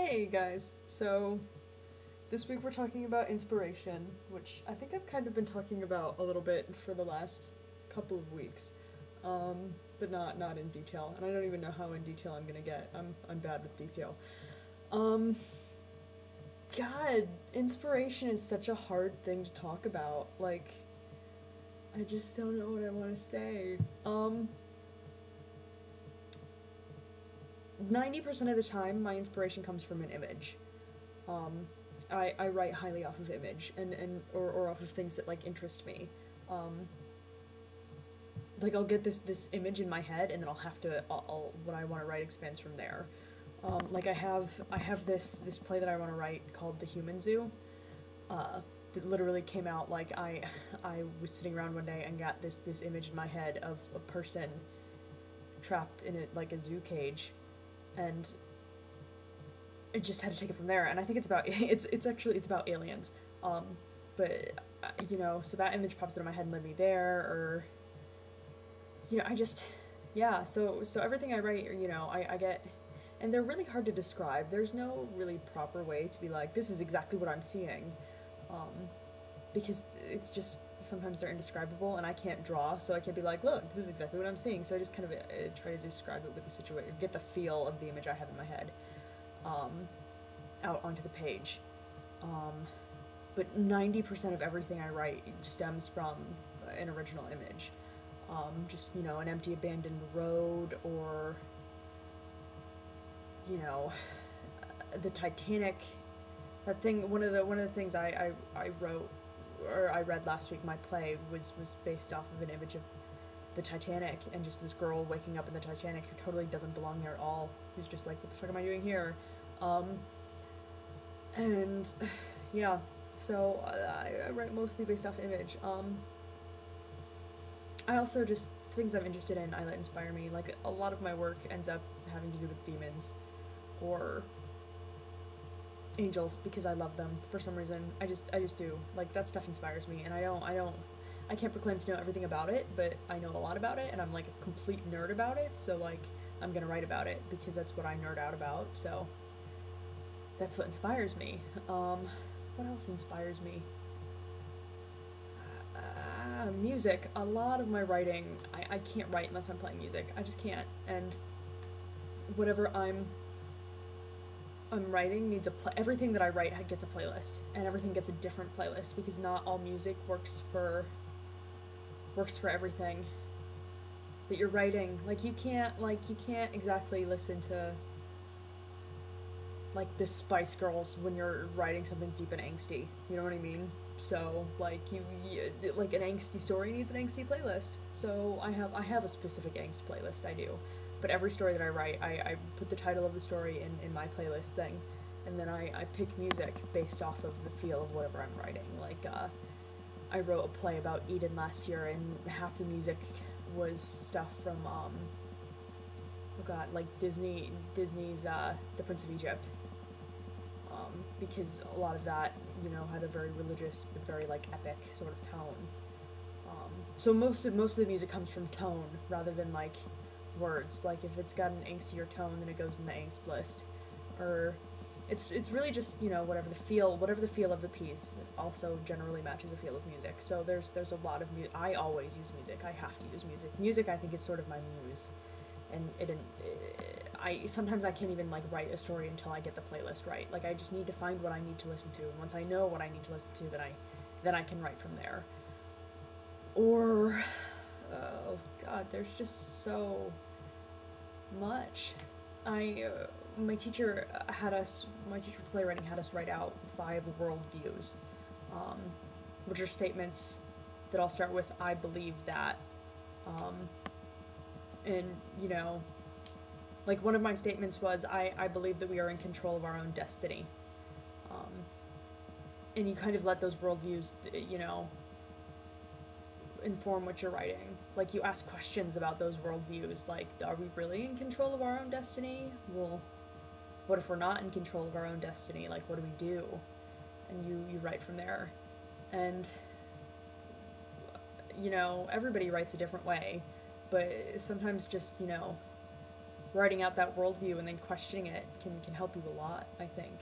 Hey guys, so this week we're talking about inspiration, which I think I've kind of been talking about a little bit for the last couple of weeks, but not in detail, and I don't even know how in detail I'm gonna get. I'm bad with detail. Um, God, inspiration is such a hard thing to talk about. Like, I just don't know what I want to say. 90% of the time, my inspiration comes from an image. Um, I write highly off of image or off of things that like interest me. Um, like I'll get this image in my head and then I'll have to what I want to write expands from there. Like I have this play that I want to write called The Human Zoo. That literally came out like I was sitting around one day and got this image in my head of a person trapped in it like a zoo cage, and it just had to take it from there. And I think it's about it's about aliens. Um, but so that image pops into my head and led me there, or I just yeah. So everything I write, I get, and they're really hard to describe. There's no really proper way to be like this is exactly what I'm seeing, um, because it's just sometimes they're indescribable, and I can't draw, so I can't be like, look, this is exactly what I'm seeing. So I just kind of try to describe it with the situation, get the feel of the image I have in my head. Um, Out onto the page. Um, but 90% of everything I write stems from an original image. Just, an empty abandoned road, or, you know, the Titanic. That thing, one of the things I wrote, or I read last week, my play was based off of an image of the Titanic, and just this girl waking up in the Titanic who totally doesn't belong there at all. Who's just like, what the fuck am I doing here? Um, and yeah, so I write mostly based off image. I also just things I'm interested in, I let inspire me. Like a lot of my work ends up having to do with demons or angels because I love them for some reason. I just do. Like that stuff inspires me, and I can't proclaim to know everything about it, but I know a lot about it, and I'm like a complete nerd about it. So like I'm gonna write about it because that's what I nerd out about. So that's what inspires me. What else inspires me? Music. A lot of my writing, I can't write unless I'm playing music. I just can't. And whatever I'm writing needs a everything that I write gets a playlist, and everything gets a different playlist because not all music works for everything that you're writing. Like you can't exactly listen to like the Spice Girls when you're writing something deep and angsty. You know what I mean? So like like an angsty story needs an angsty playlist. So I have a specific angst playlist I do, but every story that I write, I put the title of the story in my playlist thing, and then I pick music based off of the feel of whatever I'm writing. Like I wrote a play about Eden last year, and half the music was stuff from oh god, like Disney's The Prince of Egypt, because a lot of that, had a very religious but very like epic sort of tone. So most of the music comes from tone rather than like words. Like if it's got an angstier tone, then it goes in the angst list, or it's really just whatever the feel of the piece also generally matches the feel of music. So there's a lot of music. I always use music. I have to use music. Music I think is sort of my muse, and I sometimes I can't even like write a story until I get the playlist right. Like I just need to find what I need to listen to, and once I know what I need to listen to, then I can write from there. Or oh god, there's just so much. I my teacher for playwriting had us write out 5 worldviews, um, which are statements that all start with "I believe that," um, and like one of my statements was I believe that we are in control of our own destiny. Um, and you kind of let those worldviews, inform what you're writing. Like you ask questions about those worldviews, like, are we really in control of our own destiny? Well, what if we're not in control of our own destiny? Like, what do we do? And you write from there. And, everybody writes a different way, but sometimes just, writing out that worldview and then questioning it can help you a lot, I think.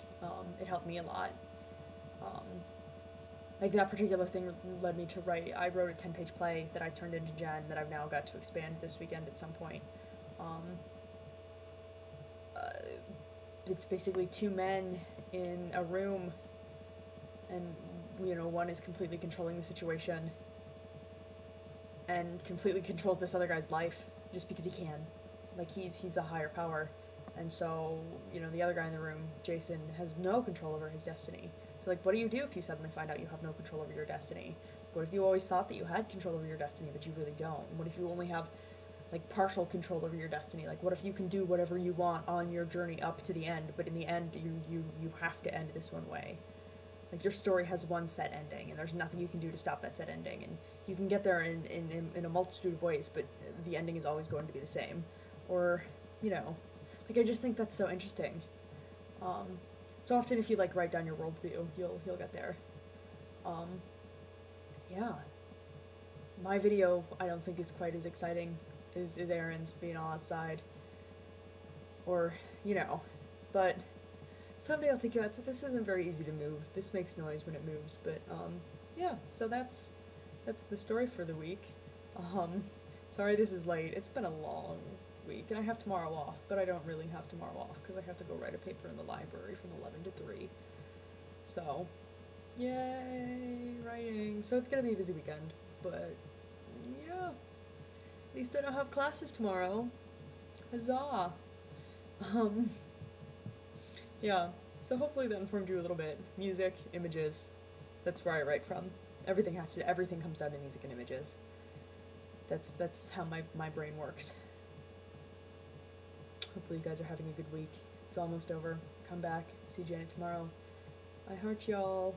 It helped me a lot. Um, like that particular thing led me to write, I wrote a 10-page play that I turned into Jen that I've now got to expand this weekend at some point. Um, uh, it's basically two men in a room, and one is completely controlling the situation and completely controls this other guy's life just because he can. Like he's a higher power, and so the other guy in the room, Jason, has no control over his destiny. So like, what do you do if you suddenly find out you have no control over your destiny? What if you always thought that you had control over your destiny, but you really don't? What if you only have like partial control over your destiny? Like, what if you can do whatever you want on your journey up to the end, but in the end you have to end this one way? Like, your story has one set ending, and there's nothing you can do to stop that set ending, and you can get there in a multitude of ways, but the ending is always going to be the same. Or, like, I just think that's so interesting. So often if you, like, write down your worldview, you'll get there. Yeah. My video, I don't think is quite as exciting as Aaron's being all outside. Or, but someday I'll take you out. So this isn't very easy to move. This makes noise when it moves, but, yeah, so that's the story for the week. Sorry this is late. It's been a long week, and I have tomorrow off, but I don't really have tomorrow off, because I have to go write a paper in the library from 11 to 3. So, yay, writing. So it's gonna be a busy weekend, but, yeah. At least I don't have classes tomorrow. Huzzah! Yeah, so hopefully that informed you a little bit. Music, images, that's where I write from. Everything comes down to music and images. That's how my brain works. Hopefully you guys are having a good week. It's almost over. Come back, see Janet tomorrow. I heart y'all.